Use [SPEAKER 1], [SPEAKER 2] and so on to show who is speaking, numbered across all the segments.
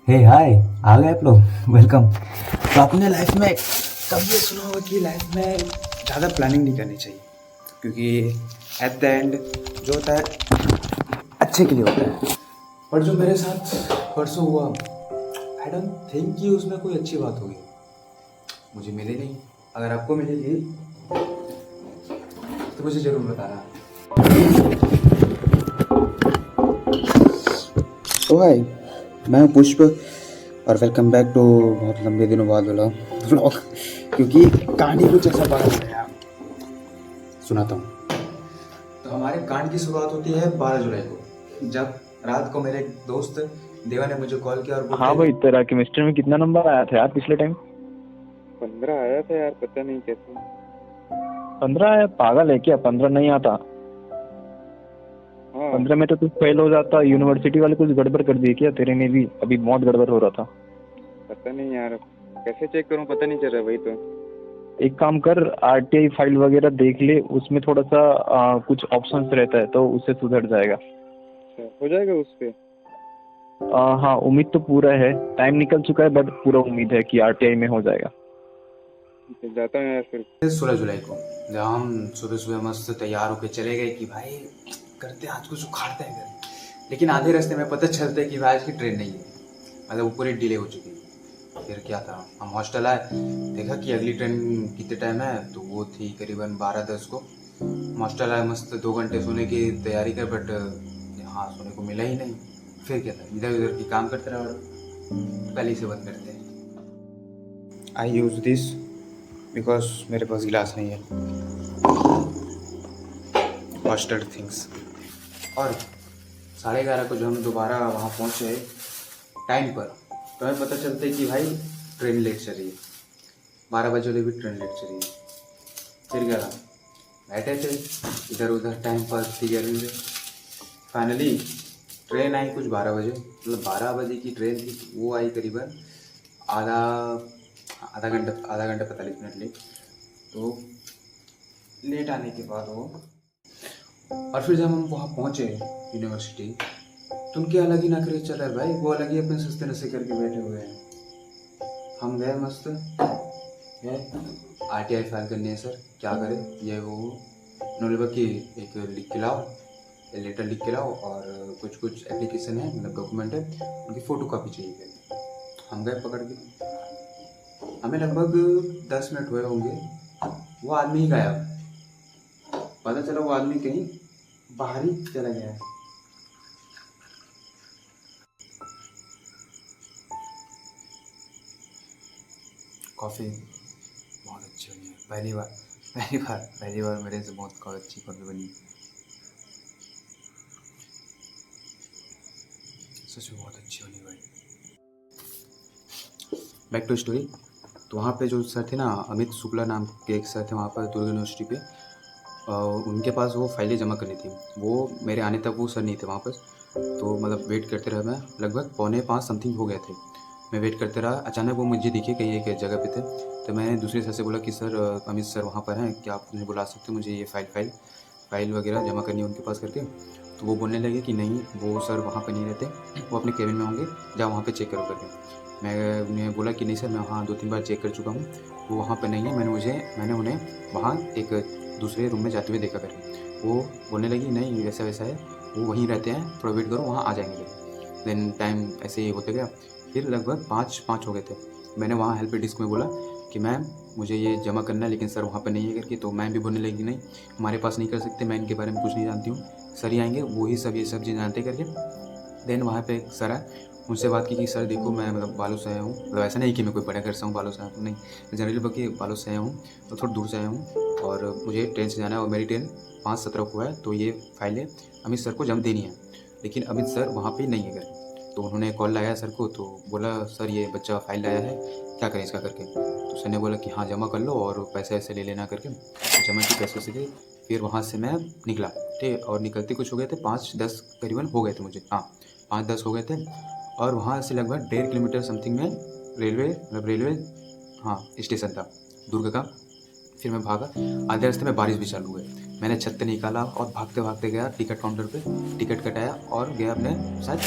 [SPEAKER 1] हे हाय, आ गए आप लोग। वेलकम। तो अपने लाइफ में कभी ये सुना होगा कि लाइफ में ज़्यादा प्लानिंग नहीं करनी चाहिए, क्योंकि एट द एंड जो होता है अच्छे के लिए होता है। पर जो मेरे साथ परसों हुआ, आई डोंट थिंक कि उसमें कोई अच्छी बात होगी। मुझे मिली नहीं। अगर आपको मिलेगी तो मुझे ज़रूर बताना। तो हाय, मैं हूँ पुष्प और वेलकम बैक टू बहुत लंबे दिनों बाद वाला व्लॉग, क्योंकि कहानी कुछ ऐसा बड़ा है। सुनाता हूँ। तो हमारे कांड की शुरुआत होती है 12 जुलाई को, जब रात को मेरे एक दोस्त देवा ने मुझे कॉल किया और
[SPEAKER 2] हाँ
[SPEAKER 1] बोलते
[SPEAKER 2] भाई, तेरा केमिस्ट्री में कितना नंबर आया था यार पिछले टाइम?
[SPEAKER 3] 15 आया था यार, पता नहीं कैसे।
[SPEAKER 2] 15 आया? पागल है क्या? 15 नहीं आता।
[SPEAKER 3] हाँ,
[SPEAKER 2] 15 में तो तू फेल हो जाता। यूनिवर्सिटी वाले कुछ गड़बड़ कर दिए क्या तेरे में भी? अभी बहुत गड़बड़ हो रहा था।
[SPEAKER 3] पता नहीं यार, कैसे चेक करूं, पता नहीं चल रहा भाई। तो
[SPEAKER 2] एक काम कर, आरटीआई फाइल वगैरह देख ले, उसमें थोड़ा सा कुछ ऑप्शंस रहता है तो उससे सुधर जाएगा।
[SPEAKER 3] अच्छा, हो जाएगा उस पे।
[SPEAKER 2] हाँ, उम्मीद तो पूरा है। टाइम निकल चुका है बट पूरा उम्मीद है कि आरटीआई में हो जाएगा।
[SPEAKER 3] जाता हूँ यार फिर।
[SPEAKER 1] 16 जुलाई को जब हम सुबह सुबह मस्त तैयार होकर चले गए कि भाई करते हैं आज कुछ उखाड़ते हैं घर, लेकिन आधे रास्ते में पता चलता है कि भाई आज की ट्रेन नहीं है, मतलब वो पूरी डिले हो चुकी है। फिर क्या था, हम हॉस्टल आए, देखा कि अगली ट्रेन कितने टाइम है, तो वो थी करीबन 12:10 को। हम हॉस्टल आए, मस्त 2 घंटे सोने की तैयारी कर, बट यहाँ सोने को मिला ही नहीं। फिर क्या था, इधर उधर की काम करते रहे। और पहले से बंद करते हैं। आई यूज दिस बिकॉज मेरे पास गिलास नहीं है। Hostel things. और 11:30 को जब हम दोबारा वहाँ पहुँचे टाइम पर, तो हमें पता चलता है कि भाई ट्रेन लेट चल रही है। 12 बजे वाली भी ट्रेन लेट चल रही है। फिर क्या था, बैठे थे इधर उधर टाइम पास थी गर्मी में। फाइनली ट्रेन आई कुछ 12 बजे, मतलब 12 बजे की ट्रेन थी। वो आई करीबन आधा आधा घंटा 45 मिनट लेट। तो लेट आने के बाद वो, और फिर जब हम वहाँ पहुँचे यूनिवर्सिटी, तो उनके अलग ही नखरे चल रहे भाई। वो अलग ही अपने सस्ते नशे करके बैठे हुए हैं। हम गए मस्त है, आरटीआई फाइल करनी है सर, क्या करें ये वो। उन्होंने बोला कि एक लिख के लाओ, लेटर लिख के लाओ, और कुछ कुछ एप्लीकेशन है, मतलब डॉक्यूमेंट है, उनकी फ़ोटो कॉपी चाहिए पहले। हम गए पकड़ के, हमें लगभग 10 मिनट हुए होंगे, वो आदमी ही गायब। पता चला वो आदमी कहीं बाहर ही चला गया है। कॉफ़ी बहुत अच्छी बनी है, पहली बार मेरे से बहुत अच्छी कॉफ़ी बनी। सच में बहुत अच्छी बनी भाई। Back to story. तो वहाँ पे जो सर थे ना, अमित शुक्ला नाम के एक सर थे वहाँ पर दुर्ग यूनिवर्सिटी पे। उनके पास वो फाइलें जमा करनी थी। वो मेरे आने तक वो सर नहीं थे वहाँ पर। तो मतलब वेट करते रहा मैं, लगभग 4:45 समथिंग हो गए थे। मैं वेट करते रहा, अचानक वो मुझे दिखे कहीं एक जगह पे थे। तो मैंने दूसरे सर से बोला कि सर अमित सर वहाँ पर हैं, क्या आप मुझे बुला सकते हैं, मुझे ये फाइल वगैरह जमा करनी है उनके पास करके। तो वो बोलने लगे कि नहीं, वो सर वहाँ पर नहीं रहते, वो अपने केबिन में होंगे, जाओ वहाँ पर चेक करो करके। मैं उन्हें बोला कि नहीं सर, मैं वहाँ 2-3 बार चेक कर चुका हूँ, वो वहाँ पर नहीं है। मैंने उन्हें वहाँ एक दूसरे रूम में जाते हुए देखा करके। वो बोलने लगी नहीं वैसा वैसा है, वो वहीं रहते हैं, थोड़ा वेट करो, वहाँ आ जाएंगे। देन टाइम ऐसे ही होते गया। फिर लगभग 5 हो गए थे। मैंने वहाँ हेल्प डेस्क में बोला कि मैम मुझे ये जमा करना है, लेकिन सर वहाँ पर नहीं है करके। तो मैम भी बोलने लगी नहीं, हमारे पास नहीं कर सकते, मैं इनके बारे में कुछ नहीं जानती हूँ, सर ही आएंगे, वो ही सब ये सब चीज़ जानते करके। देन वहाँ पे एक सर आए, उनसे बात की कि सर देखो मैं मतलब बालों से आया हूँ, मतलब ऐसा नहीं कि मैं कोई बड़ा घर से हूँ बालों से आया हूँ, नहीं, जनरली बल्कि बालों से आया हूँ, तो थोड़ा दूर से आया हूँ, और मुझे ट्रेन से जाना है, और मेरी ट्रेन 5:17 को है। तो ये फाइलें अमित सर को जमा देनी है, लेकिन अमित सर वहाँ पे नहीं है घर। तो उन्होंने कॉल लगाया सर को, तो बोला सर ये बच्चा फाइल लाया है, क्या करें इसका करके। तो सर ने बोला कि हाँ जमा कर लो और पैसे ऐसे ले लेना करके। जमा की पैसे से दे। फिर वहाँ से मैं निकला, ठीक, और निकलते कुछ हो गए थे 5-10 करीबन हो गए थे मुझे, हाँ 5-10 हो गए थे। और वहाँ से लगभग 1.5 किलोमीटर समथिंग में रेलवे हाँ स्टेशन था दुर्ग का। फिर मैं भागा, आधे रास्ते में बारिश भी चालू हुई। मैंने छत्ते निकाला और भागते भागते गया टिकट काउंटर पे, टिकट कटाया और गया अपने शायद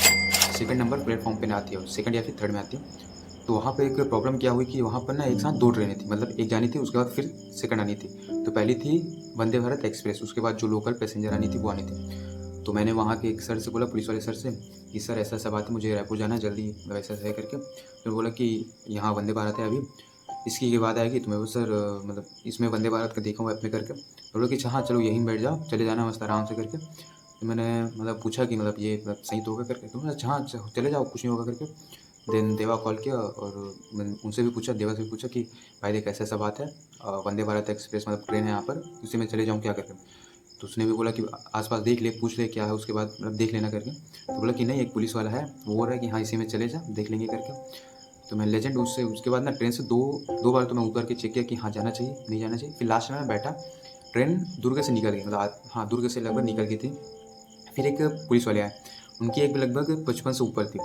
[SPEAKER 1] सेकंड नंबर प्लेटफॉर्म पे ना आती है, सेकंड या फिर थर्ड में आती है। तो वहाँ पे एक प्रॉब्लम क्या हुई कि वहाँ पर ना एक साथ 2 ट्रेनें थी, मतलब एक जानी थी, उसके बाद फिर सेकंड आनी थी। तो पहली थी वंदे भारत एक्सप्रेस, उसके बाद जो लोकल पैसेंजर आनी थी वो आनी थी। तो मैंने वहाँ के एक सर से बोला, पुलिस वाले सर से, कि सर ऐसा-ऐसा बात है, मुझे रायपुर जाना है जल्दी, मतलब ऐसा-ऐसा है करके। तो बोला कि यहाँ वंदे भारत है अभी, इसकी के बाद आएगी। तो मैं बोला सर मतलब इसमें वंदे भारत का देखा हूँ ऐप में करके। तो बोला कि हाँ चलो यहीं बैठ जाओ, चले जाना मस्त आराम से करके। तो मैंने मतलब पूछा कि मतलब ये मतलब सही तो होगा करके। तो बोला हाँ चले जाओ, कुछ नहीं होगा करके। देन देवा कॉल किया और मैंने उनसे भी पूछा, देवा से भी पूछा कि भाई देख ऐसा-ऐसा बात है, वंदे भारत एक्सप्रेस मतलब ट्रेन है यहाँ पर, उसी में चले जाऊँ क्या करके। तो उसने भी बोला कि आस-पास देख ले, पूछ ले क्या है, उसके बाद मतलब देख लेना करके। तो बोला कि नहीं एक पुलिस वाला है, वो बोल रहा है कि हाँ इसी में चले जा, देख लेंगे करके। तो मैं लेजेंड उससे उसके बाद ना ट्रेन से दो बार तो मैं ऊपर के चेक किया कि हाँ जाना चाहिए, नहीं जाना चाहिए। फिर लास्ट में मैं बैठा, ट्रेन दुर्ग से निकल गई, मतलब हाँ दुर्ग से लगभग निकल गई थी। फिर एक पुलिस वाले आए, उनकी एज लगभग 55 से ऊपर थी।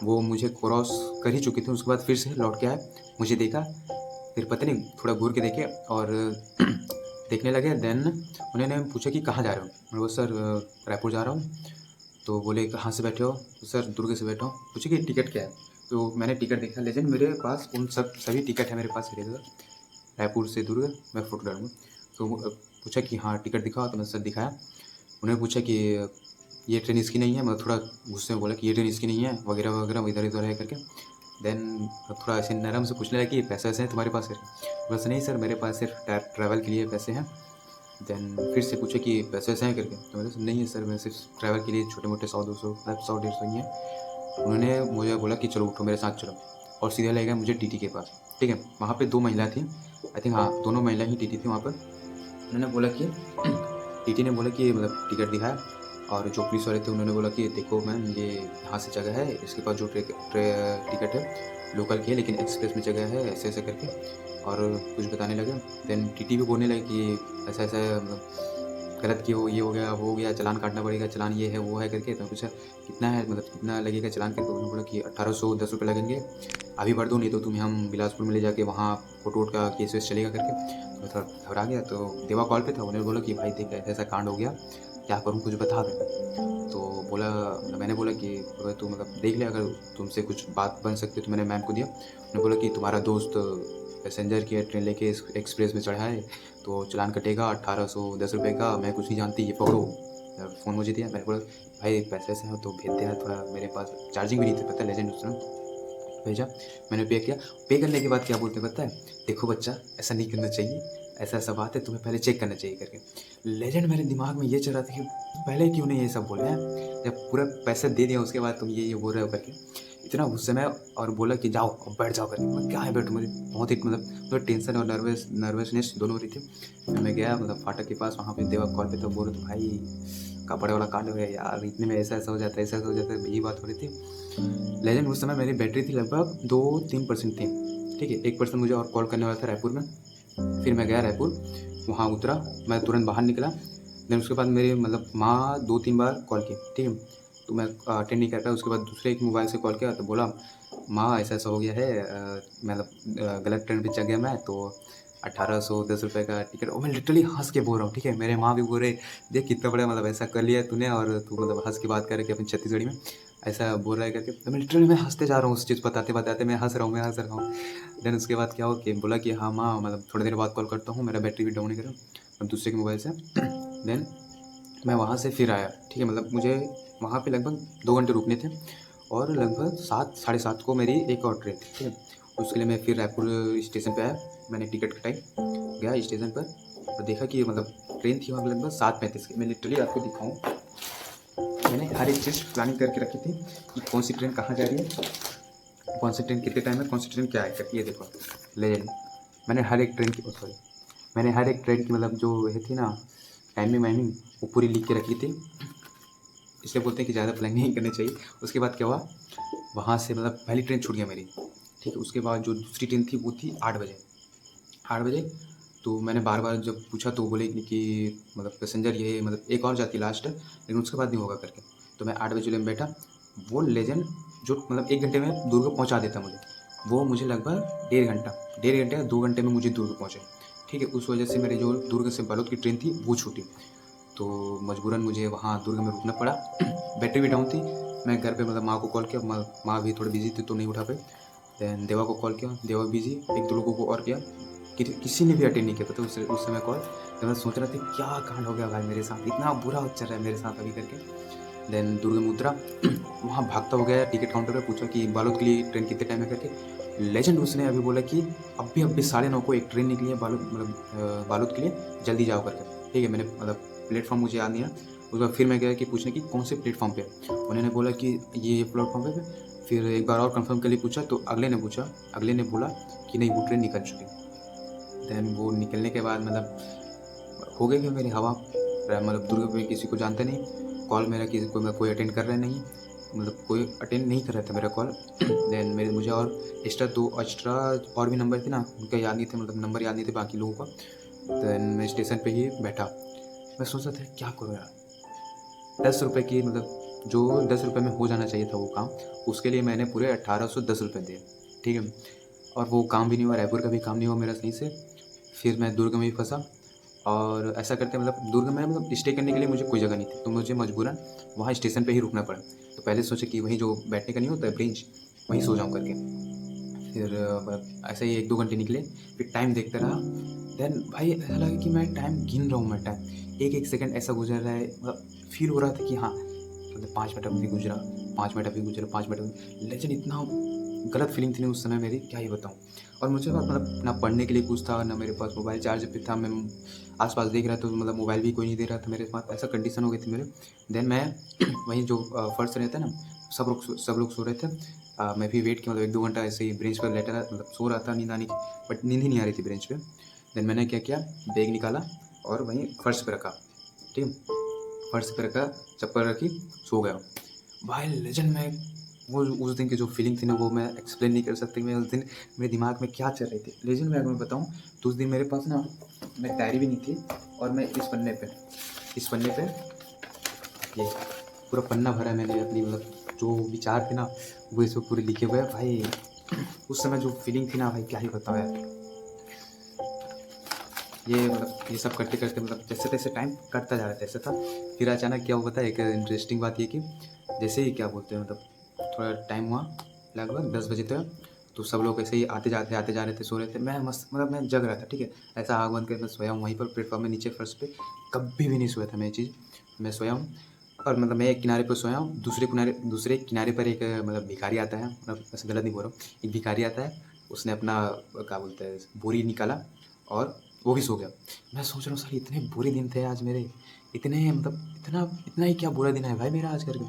[SPEAKER 1] वो मुझे क्रॉस कर ही चुके थे, उसके बाद फिर से लौट के आए, मुझे देखा, फिर पता नहीं थोड़ा घूर के देखे और देखने लगे। देन उन्होंने पूछा कि कहाँ जा रहे हो? मैंने बोला सर रायपुर जा रहा हूँ। तो बोले कहाँ से बैठे हो? तो सर दुर्ग से बैठा हूँ। पूछे कि टिकट क्या है? तो मैंने टिकट देखा, लेकिन मेरे पास उन सभी टिकट है मेरे पास रेगुलर, रायपुर से दुर्ग, मैं फ़ोटो डालूँगा। तो पूछा कि हाँ टिकट दिखाओ, तो मैंने सर दिखाया। उन्होंने पूछा कि ये ट्रेन इसकी नहीं है, मतलब थोड़ा गुस्से में बोला कि ये ट्रेन इसकी नहीं है वगैरह वगैरह, इधर-उधर है करके। देन थोड़ा ऐसे नरम से पूछने लगा कि पैसे वैसे हैं तुम्हारे पास? बस नहीं सर मेरे पास सिर्फ ट्रैवल के लिए पैसे हैं। देन फिर से पूछे कि पैसे वैसे हैं करके। तो मैंने कहा नहीं है सर, मैं सिर्फ ट्रैवल के लिए छोटे-मोटे 100-200 मतलब 100-150 ही हैं। उन्होंने मुझे बोला कि चलो उठो मेरे साथ चलो, और सीधे ले गए मुझे टीटी के पास। ठीक है, वहाँ पे 2 महिला थी, आई थिंक हाँ दोनों महिला ही टीटी थी वहाँ पर। उन्होंने बोला कि टीटी ने बोला कि मतलब टिकट दिखाया, और जो पुलिस वाले थे उन्होंने बोला कि देखो मैम ये यहाँ से जगह है, इसके पास जो टिकट है लोकल की है, लेकिन एक्सप्रेस में जगह है, ऐसे ऐसे करके और कुछ बताने लगे। देन टीटी भी बोलने लगे कि ऐसा ऐसा है, मतलब गलत किए हो, ये हो गया वो हो गया, चालान काटना पड़ेगा, चालान ये है वो है करके। तो पूछा कितना है, मतलब कितना लगेगा चालान करके? उन्होंने बोला कि 1810 रुपये लगेंगे, अभी भर दो नहीं तो तुम्हें हम बिलासपुर में ले जाके वहाँ कोर्ट वोट का केस वेस चलेगा करके। तो मैं थोड़ा घबरा गया। तो देवा कॉल पे था, उन्होंने बोला कि भाई देख ऐसा ऐसा कांड हो गया, क्या करूँ कुछ बता दे। तो बोला, मैंने बोला कि अगर तू मतलब देख ले, अगर तुमसे कुछ बात बन सकती है। तो मैंने मैम को दिया। उन्होंने बोला कि तुम्हारा दोस्त पैसेंजर की ट्रेन लेके एक्सप्रेस में चढ़ा है, तो चालान कटेगा 1810 रुपये का, मैं कुछ नहीं जानती, ये पकड़ो। फ़ोन मुझे दिया, मैंने बोला भाई पैसे ऐसे हैं तो भेज दे यार, थोड़ा मेरे पास चार्जिंग भी नहीं थी, पता है लेजेंड उसने भेजा। मैंने पे किया। पे करने के बाद क्या बोलते हैं पता है? देखो बच्चा ऐसा नहीं करना चाहिए, ऐसा ऐसा बात है, तुम्हें पहले चेक करना चाहिए करके। लेजेंड मेरे दिमाग में ये चल रहा था कि पहले क्यों नहीं ये सब बोला है, जब पूरा पैसा दे दिया उसके बाद तुम ये बोल रहे हो करके। इतना गुस्से में और बोला कि जाओ अब बैठ जाओ करके। मैं क्या है बैठूँ, मुझे बहुत ही मतलब टेंशन और नर्वसनेस दोनों हो रही थी। फिर मैं गया मतलब फाटक के पास, वहाँ पे देवा कॉल पे था, बोल रहे थे भाई कपड़े वाला कांड हो गया यार, इतने में ऐसा ऐसा हो जाता है, ऐसा ऐसा हो जाता है, यही बात हो रही थी। लेकिन उस समय मेरी बैटरी थी लगभग 2-3% थी। ठीक है, 1% मुझे और कॉल करने वाला था रायपुर में। फिर मैं गया रायपुर, वहाँ उतरा, मैं तुरंत बाहर निकला। देन उसके बाद मेरी मतलब माँ 2-3 बार कॉल की, ठीक है। तो मैं अटेंड नहीं कर पाया। उसके बाद दूसरे एक मोबाइल से कॉल किया, तो बोला माँ ऐसा ऐसा हो गया है, मतलब गलत ट्रेन पे चढ़ गया मैं, तो 1810 रुपये का टिकट। और मैं लिटरली हंस के बोल रहा हूँ, ठीक है। मेरे माँ भी बोल रहे देख कितना बड़ा मतलब ऐसा कर लिया तूने, और तू मतलब हंस के बात कर रहे कि अपनी छत्तीसगढ़ी में ऐसा बोल रहा है करके। तो मैं लिटरली मैं हंसते जा रहा हूँ, उस चीज़ बताते बताते मैं हंस रहा हूँ। देन उसके बाद क्या हो कि बोला कि हाँ माँ मतलब थोड़ी देर बाद कॉल करता हूँ, मेरा बैटरी भी डाउन है कर अब दूसरे के मोबाइल से। देन मैं वहाँ से फिर आया, ठीक है। मतलब मुझे वहाँ पे लगभग 2 घंटे रुकने थे, और लगभग 7 साढ़े 7 को मेरी एक और ट्रेन थी, ठीक है। उसके लिए मैं फिर रायपुर स्टेशन पे आया, मैंने टिकट कटाई, गया स्टेशन पर और देखा कि मतलब ट्रेन थी वहाँ पे लगभग 7:35 की। मैं लिटरली आपको दिखाऊँ, मैंने हर एक चीज़ प्लानिंग करके रखी थी कि कौन सी ट्रेन कहाँ जा रही है, कौन सी ट्रेन कितने टाइम में, कौन सी ट्रेन क्या है करके। ये देखो लेजेंड, मैंने हर एक ट्रेन की सॉरी मैंने हर एक ट्रेन की मतलब जो ये थी ना टाइमिंग वाइमिंग वो पूरी लिख के रखी थी। इसलिए बोलते हैं कि ज़्यादा प्लानिंग नहीं करनी चाहिए। उसके बाद क्या हुआ, वहाँ से मतलब पहली ट्रेन छूट गया मेरी, ठीक है। उसके बाद जो दूसरी ट्रेन थी वो थी 8 बजे, 8 बजे। तो मैंने बार बार जब पूछा तो बोले कि मतलब पैसेंजर ये मतलब एक और जाती लास्ट है, लेकिन उसके बाद नहीं होगा करके। तो मैं 8 बजे में बैठा। वो लेजेंड जो मतलब 1 घंटे में दुर्ग पहुँचा देता मुझे, वो मुझे लगभग 1.5 घंटा या 2 घंटे में मुझे दुर्ग पहुँचे, ठीक है। उस वजह से मेरे जो दुर्ग से बालोद की ट्रेन थी वो छूटी। तो मजबूरन मुझे वहाँ दुर्ग में रुकना पड़ा। बैटरी भी डाउन थी, मैं घर पे मतलब माँ को कॉल किया, माँ भी थोड़ी बिजी थी तो नहीं उठा पाई। देन देवा को कॉल किया, देवा बिजी, एक दो लोगों को और किया, किसी ने भी अटेंड नहीं किया था। तो उस समय कॉल, तो मैं सोच रहा था क्या कांड हो गया भाई मेरे साथ, इतना बुरा चल रहा है मेरे साथ अभी करके। देन दुर्गा मुद्रा वहाँ भागता हो गया टिकट काउंटर पे, पूछा कि बालोद के लिए ट्रेन कितने टाइम है करके। लेजेंड उसने अभी बोला कि अभी 9:30 को एक ट्रेन निकली है बालोद के लिए, जल्दी जाओ करके। ठीक है, मैंने मतलब प्लेटफॉर्म मुझे याद नहीं है। उसके बाद फिर मैं गया कि पूछने की कौन से प्लेटफॉर्म पे। उन्होंने बोला कि ये प्लेटफॉर्म पे। फिर एक बार और कंफर्म के लिए पूछा तो अगले ने बोला कि नहीं, वो ट्रेन निकल चुकी। देन वो निकलने के बाद मतलब हो गई कि मेरी हवा, मतलब दुर्ग में किसी को जानता नहीं, कॉल मेरा किसी को कोई अटेंड कर रहा नहीं, मतलब कोई अटेंड नहीं कर रहा था मेरा कॉल। देन मुझे और एक्स्ट्रा और भी नंबर थे ना, उनका याद नहीं थे, मतलब नंबर याद नहीं थे बाकी लोगों का। देन मैं स्टेशन पे ही बैठा, मैं सोच रहा था क्या करूँ यार। 10 रुपये की मतलब जो 10 रुपये में हो जाना चाहिए था वो काम, उसके लिए मैंने पूरे 1810 रुपये दिए। ठीक है, और वो काम भी नहीं हुआ, रायपुर का भी काम नहीं हुआ मेरा सही से। फिर मैं दुर्ग में भी फंसा, और ऐसा करते मतलब दुर्ग में मतलब स्टे करने के लिए मुझे कोई जगह नहीं थी, तो मुझे मजबूरन वहाँ स्टेशन पे ही रुकना पड़ा। तो पहले सोचा कि वहीं जो बैठने का नहीं होता है ब्रेंच, वहीं सो जाऊँ करके। फिर ऐसे ही 1-2 घंटे निकले, फिर टाइम देखता रहा। देन भाई ऐसा लगा कि मैं टाइम गिन रहा हूँ, मैं टाइम एक एक सेकंड ऐसा गुजर रहा है, मतलब फील हो रहा था कि हाँ मतलब 5 मिनट अभी गुजरा, 5 मिनट अभी गुजरा, 5 मिनट अभी। लेकिन इतना गलत फीलिंग थी ना उस समय मेरी, क्या ही बताऊँ। और मुझे मतलब ना पढ़ने के लिए कुछ था, ना मेरे पास मोबाइल चार्ज पे था। मैं आसपास देख रहा था तो मतलब मोबाइल भी कोई नहीं दे रहा था मेरे पास, ऐसा कंडीशन हो गई थी मेरे। देन मैं वहीं जो फर्श रहता है ना, सब लोग सो रहे थे। मैं भी वेट किया, मतलब 1-2 घंटा ऐसे ही बेंच पर लेटा रहा, मतलब सो रहा था, नींद आने की, बट नींद ही नहीं आ रही थी बेंच पे। देन मैंने क्या किया, बैग निकाला और वहीं फर्श पे रखा। ठीक है, फर्श पे रखा, चप्पल रखी, सो गया भाई। लेजेंड में वो उस दिन की जो फीलिंग थी ना, वो मैं एक्सप्लेन नहीं कर सकती। मैं उस दिन मेरे दिमाग में क्या चल रही थी लेजेंड में, अगर मैं बताऊँ तो उस दिन मेरे पास ना मेरी डायरी भी नहीं थी, और मैं इस पन्ने पे ये पूरा पन्ना भरा है मैंने अपनी, मतलब जो विचार थे ना वो इसमें पूरे लिखे हुए हैं भाई। उस समय जो फीलिंग थी ना भाई, क्या ही बताओ यार। ये मतलब ये सब करते करते मतलब जैसे तैसे टाइम कटता जा रहा था, ऐसा था। फिर अचानक क्या हुआ पता है, एक इंटरेस्टिंग बात ये कि जैसे ही क्या बोलते हैं मतलब थोड़ा टाइम हुआ, लगभग 10 बजे तक, तो सब लोग ऐसे ही आते जा रहे थे, सो रहे थे। मैं मस्त मतलब मैं जग रहा था, ठीक है, ऐसा आग बंद करके मैं सोया हूँ वहीं पर प्लेटफॉर्म में नीचे फर्श पे। कभी भी नहीं सोया था मैं ये चीज़, मैं सोया हूँ। और मतलब मैं एक किनारे पर सोया हूँ, दूसरे किनारे पर एक मतलब भिखारी आता है, मतलब ऐसे गलत नहीं बोल रहा हूँ, एक भिखारी आता है, उसने अपना क्या बोलते हैं बोरी निकाला और वो भी सो गया। मैं सोच रहा हूँ सर इतने बुरे दिन थे आज मेरे, इतने मतलब इतना ही क्या बुरा दिन है भाई मेरा आज करके।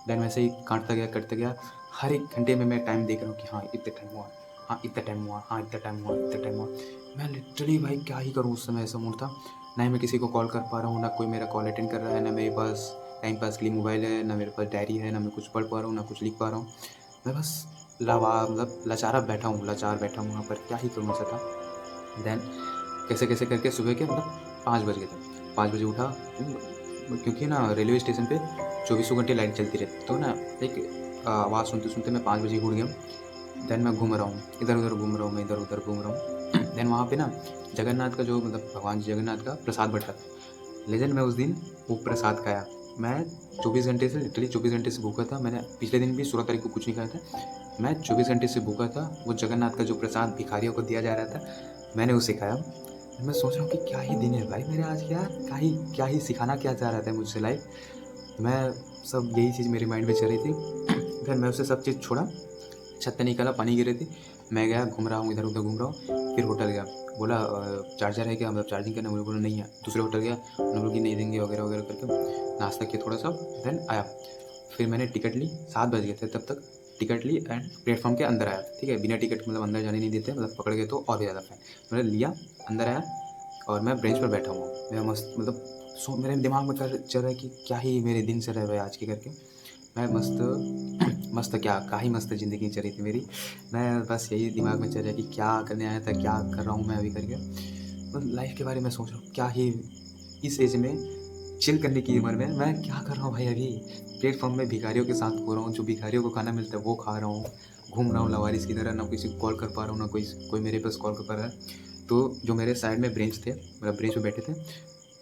[SPEAKER 1] देन वैसे ही कटता गया। हर एक घंटे में मैं टाइम देख रहा हूँ कि हाँ इतना टाइम हुआ, हाँ इतना टाइम हुआ, हाँ इतना टाइम हुआ, इतना टाइम हुआ। मैं लिटरली भाई क्या ही करूँ, उस समय ऐसा मूड था। ना ही मैं किसी को कॉल कर पा रहा हूँ, ना कोई मेरा कॉल अटेंड कर रहा है, ना मेरे पास टाइम पास के लिए मोबाइल है, ना मेरे पास डायरी है, ना मैं कुछ पढ़ पा रहा हूँ, ना कुछ लिख पा रहा हूँ। मैं बस मतलब लाचार बैठा हूँ वहाँ पर, क्या ही करूँ ऐसा था। देन कैसे कैसे करके सुबह के मतलब 5 बज गए थे। 5 बजे उठा, क्योंकि ना रेलवे स्टेशन पे 24 घंटे लाइट चलती रहती, तो ना एक आवाज़ सुनते सुनते मैं 5 बजे उठ गया। देन मैं घूम रहा हूँ, इधर उधर घूम रहा हूँ, मैं इधर उधर घूम रहा हूँ। देन वहाँ पे ना जगन्नाथ का जो मतलब भगवान जगन्नाथ का प्रसाद बट रहा था। लेकिन मैं उस दिन वो प्रसाद खाया। मैं 24 घंटे से भूखा था। मैंने पिछले दिन भी 16 तारीख को कुछ नहीं खाया था। मैं 24 घंटे से भूखा था। वो जगन्नाथ का जो प्रसाद भिखारियों को दिया जा रहा था, मैंने उसे खाया। मैं सोच रहा हूँ कि क्या ही दिन है भाई मेरे आज, यार क्या ही सिखाना क्या चाह रहा था मुझसे लाइफ। मैं सब यही चीज़ मेरे माइंड में चल रही थी। फिर मैं उसे सब चीज़ छोड़ा, छत पे निकला, पानी गिर रही थी। मैं गया, घूम रहा हूँ, इधर उधर घूम रहा हूँ। फिर होटल गया, बोला चार्जर है क्या, मतलब चार्जिंग करना, मुझे बोला नहीं है। दूसरे होटल गया, उन लोग की नहीं देंगे वगैरह वगैरह करके नाश्ता किया थोड़ा सा। देन आया, फिर मैंने टिकट ली, 7 बज गए थे तब तक। टिकट ली एंड प्लेटफॉर्म के अंदर आया, ठीक है, बिना टिकट मतलब अंदर जाने नहीं देते, मतलब पकड़ गए तो और भी ज़्यादा फाइन। मैंने लिया, अंदर आया और मैं बेंच पर बैठा हुआ हूँ। मैं मस्त मतलब मेरे दिमाग में चल रहा है कि क्या ही मेरे दिन चल रहे हैं आज के करके। मैं मस्त क्या ही मस्त ज़िंदगी चल रही थी मेरी। मैं बस यही दिमाग में चल रहा है कि क्या करने आया था, क्या कर रहा हूँ मैं अभी करके। मतलब लाइफ के बारे में सोच रहा हूँ, क्या ही इस एज में चिल करने की उम्र में मैं क्या कर रहा हूँ भाई अभी। प्लेटफॉर्म में भिखारियों के साथ हो रहा हूँ, जो भिखारियों को खाना मिलता है वो खा रहा हूँ, घूम रहा हूँ लवारिस की तरह, ना किसी को कॉल कर पा रहा हूँ, ना कोई मेरे पास कॉल कर पा रहा है। तो जो मेरे साइड में बेंच थे, मतलब बेंच पे बैठे थे,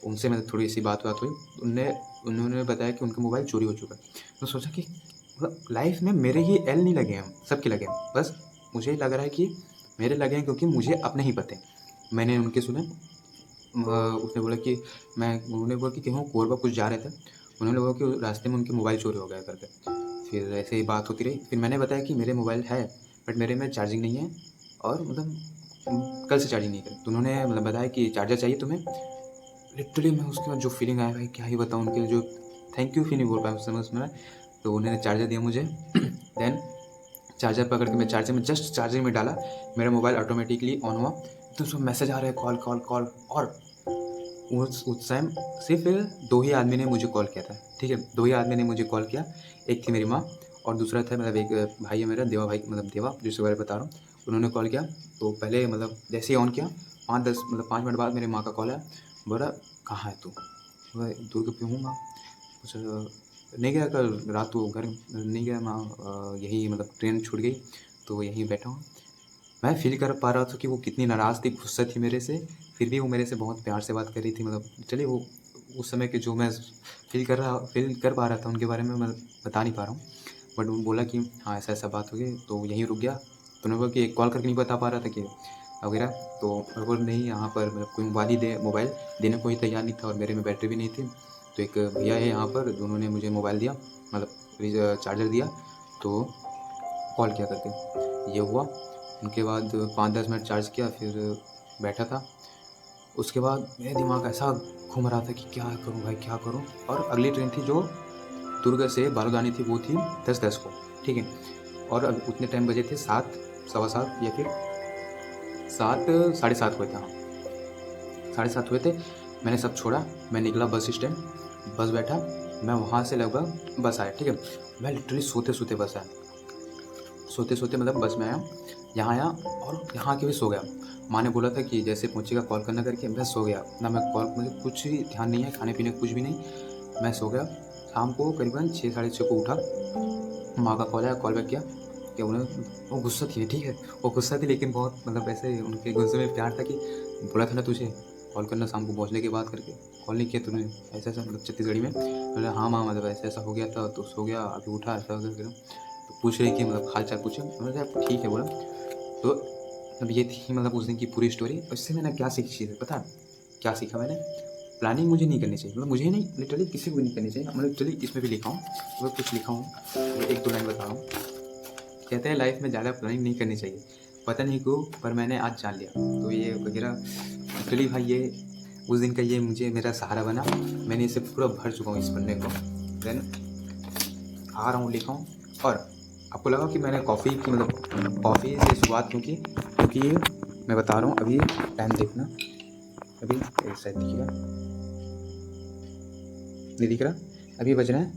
[SPEAKER 1] उनसे मतलब थोड़ी सी बात हुई। उन्होंने बताया कि उनका मोबाइल चोरी हो चुका है। तो सोचा कि मतलब लाइफ में मेरे ही एल नहीं लगे हैं, सबके लगे हैं, बस मुझे लग रहा है कि मेरे लगे हैं क्योंकि मुझे अपने ही पते हैं। मैंने उनके सुने, उसने बोला कि उन्होंने बोला कि कहीं कोरबा कुछ जा रहे थे, उन्होंने बोला कि रास्ते में उनके मोबाइल चोरी हो गया करके। फिर ऐसे ही बात होती रही, फिर मैंने बताया कि मेरे मोबाइल है बट मेरे में चार्जिंग नहीं है और मतलब कल से चार्जिंग नहीं करी। तो उन्होंने मतलब बताया कि चार्जर चाहिए तुम्हें। लिटरली मैं उसके बाद जो फीलिंग आया भाई क्या ही बताऊँ, उनके लिए जो थैंक यू भी नहीं बोल पाया उस समय उसमें। तो उन्होंने चार्जर दिया मुझे देन चार्जर पकड़ के मैं चार्जर में जस्ट चार्जर में डाला, मेरा मोबाइल ऑटोमेटिकली ऑन हुआ। तो उसमें मैसेज आ रहा है कॉल कॉल कॉल। और उस टाइम सिर्फ 2 ही आदमी ने मुझे कॉल किया था, ठीक है, 2 ही आदमी ने मुझे कॉल किया। एक थी मेरी माँ और दूसरा था मतलब एक भाई है मेरा, देवा भाई, मतलब देवा जिसके बारे में बता रहा हूँ, उन्होंने कॉल किया। तो पहले मतलब जैसे ही ऑन किया 5 मिनट बाद मेरी माँ का कॉल आया। बोला कहाँ है तू? मैं दुर्ग पे हूँ माँ। कुछ नहीं गया कल रात को घर नहीं गया माँ, यही मतलब ट्रेन छूट गई तो यहीं बैठा हूँ। मैं फ़ील कर पा रहा था कि वो कितनी नाराज़ थी, गुस्सा थी मेरे से, फिर भी वो मेरे से बहुत प्यार से बात कर रही थी। मतलब चलिए वो उस समय के जो मैं फ़ील कर पा रहा था उनके बारे में मैं बता नहीं पा रहा हूँ। बट वो बोला कि हाँ, ऐसा-ऐसा बात हो गई, तो यहीं रुक गया। तो उन्होंने बोला कि कॉल करके नहीं बता पा रहा था कि वगैरह। तो मेरे को नहीं यहाँ पर मतलब कोई मोबाइल देने को ही तैयार नहीं था और मेरे में बैटरी भी नहीं थी। तो एक भैया है यहाँ पर उन्होंने मुझे मोबाइल दिया, मतलब चार्जर दिया, तो कॉल किया करके ये हुआ। उनके बाद 5-10 मिनट चार्ज किया फिर बैठा था। उसके बाद मेरा दिमाग ऐसा घूम रहा था कि क्या करूँ भाई क्या करूँ? और अगली ट्रेन थी जो दुर्ग से बालोद आनी थी वो थी 10:10 को, ठीक है? और अब उतने टाइम बजे थे 7, सवा 7 या फिर 7 साढ़े 7 हुए थे, हाँ, साढ़े 7 हुए थे। मैंने सब छोड़ा, मैं निकला बस स्टैंड, बस बैठा, मैं वहाँ से लगभग बस आया, ठीक है? मैं लिटरली सोते-सोते बस आया। सोते-सोते मतलब बस में आया, यहाँ आया और यहाँ आके भी सो गया। माँ ने बोला था कि जैसे पहुँचेगा कॉल करना करके, मैं सो गया। ना मैं कॉल मुझे कुछ भी ध्यान नहीं है, खाने-पीने का कुछ भी नहीं, मैं सो गया। शाम को करीबन 6 साढ़े 6 को उठा, माँ का कॉल आया, कॉल बैक किया कि उन्हें वो गुस्सा थी, ठीक है? वो गुस्सा थी लेकिन बहुत मतलब ऐसे उनके गुस्से में प्यार था कि बोला था ना तुझे कॉल करना शाम को पहुँचने के बाद करके, कॉल नहीं किया तूने, ऐसा-ऐसा मतलब छत्तीसगढ़ी में। मैंने हाँ माँ मतलब ऐसा-ऐसा हो गया था तो सो गया, अभी उठा ऐसा हो गया। तो पूछ रही कि मतलब हाल-चाल पूछा, मैंने कहा ठीक है बोला। तो अब ये थी मतलब उस दिन की पूरी स्टोरी। उससे मैंने क्या सीखी चीज़ है पता है? क्या सीखा मैंने? प्लानिंग मुझे नहीं करनी चाहिए, मतलब मुझे नहीं, लिटरली किसी को भी नहीं करनी चाहिए। मैं लिटरली इसमें भी लिखा हूँ, अगर कुछ लिखा हूँ, मैं 1-2 लाइन बता रहा हूँ। कहते हैं लाइफ में ज़्यादा प्लानिंग नहीं करनी चाहिए, पता नहीं क्यों पर मैंने आज जान लिया। तो ये वगैरह लिटरली भाई ये उस दिन का ये मुझे मेरा सहारा बना। मैंने इसे पूरा भर चुका हूँ इस पन्ने को। देन आ रहा हूँ, लिखा हूँ। और आपको लगा कि मैंने कॉफ़ी की मतलब कॉफ़ी से शुरुआत क्यों की? क्योंकि मैं बता रहा हूँ, अभी टाइम देखना, अभी शायद दिख रहा, नहीं दिख रहा, अभी बज रहे हैं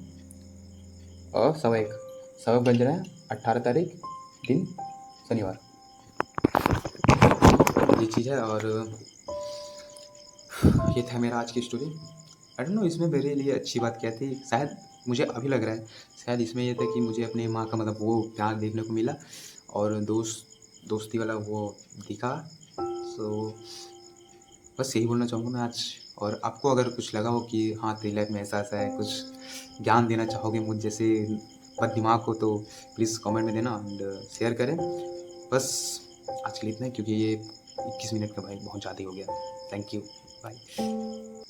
[SPEAKER 1] 1:15, 1:15 बज रहे हैं, 18 तारीख, दिन शनिवार। ये चीज़ है और ये था मेरा आज की स्टोरी। आई डोंट नो इसमें मेरे लिए अच्छी बात क्या थी, शायद मुझे अभी लग रहा है शायद इसमें ये था कि मुझे अपनी माँ का मतलब वो प्यार देखने को मिला और दोस्ती वाला वो दिखा। सो बस यही बोलना चाहूँगा मैं आज। और आपको अगर कुछ लगा हो कि हाँ तेरी लाइफ में ऐसा-ऐसा है, कुछ ज्ञान देना चाहोगे मुझ जैसे बददिमाग को, तो प्लीज़ कमेंट में देना एंड शेयर करें। बस आज के लिए इतना ही क्योंकि ये 21 मिनट का भाई बहुत ज़्यादा ही हो गया। Thank you, bye.